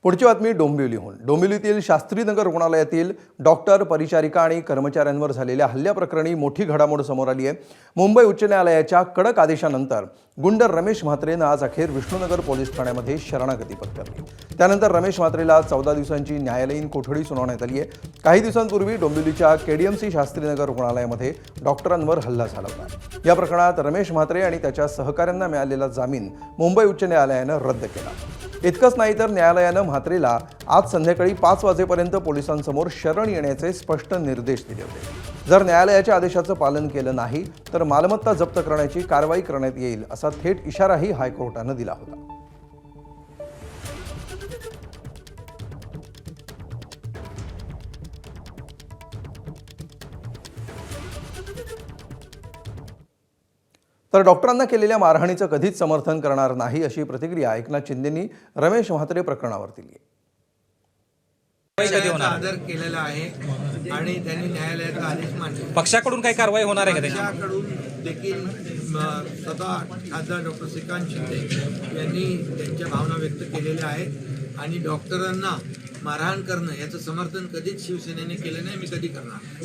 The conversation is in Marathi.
पुढची बातमी डोंबिवलीहून। डोंबिवलीतील शास्त्रीनगर रुग्णालयातील डॉक्टर, परिचारिका आणि कर्मचाऱ्यांवर झालेल्या हल्ल्याप्रकरणी मोठी घडामोड समोर आली आहे। मुंबई उच्च न्यायालयाच्या कडक आदेशानंतर गुंड रमेश म्हात्रेनं आज अखेर विष्णुनगर पोलीस ठाण्यामध्ये शरणागती पत्करली। त्यानंतर रमेश म्हात्रेला 14 दिवसांची न्यायालयीन कोठडी सुनावण्यात आली आहे। काही दिवसांपूर्वी डोंबिवलीच्या केडीएमसी शास्त्रीनगर रुग्णालयामध्ये डॉक्टरांवर हल्ला झाला होता। या प्रकरणात रमेश म्हात्रे आणि त्याच्या सहकाऱ्यांना मिळालेला जामीन मुंबई उच्च न्यायालयानं रद्द केला। इतकंच नाही तर न्यायालयानं म्हात्रेला आज संध्याकाळी 5 वाजेपर्यंत पोलिसांसमोर शरण येण्याचे स्पष्ट निर्देश दिले होते। जर न्यायालयाच्या आदेशाचं पालन केलं नाही तर मालमत्ता जप्त करण्याची कारवाई करण्यात येईल असा थेट इशाराही हायकोर्टानं दिला होता। तर डॉक्टरांना केलेल्या मारहाणीचं कधीच समर्थन करणार नाही अशी प्रतिक्रिया एकनाथ शिंदेंनी रमेश म्हात्रे प्रकरणावर दिली आहे। आदर केलेला आहे आणि त्यांनी न्यायालयाचा आदेश मानला। पक्षाकडून काही कारवाई होणार आहे का? पक्षाकडून देखील स्वतः खासदार डॉक्टर श्रीकांत शिंदे यांनी त्यांच्या भावना व्यक्त केलेल्या आहेत आणि डॉक्टरांना मारहाण करणं याचं समर्थन कधीच शिवसेनेने केलं नाही, मी कधी करणार।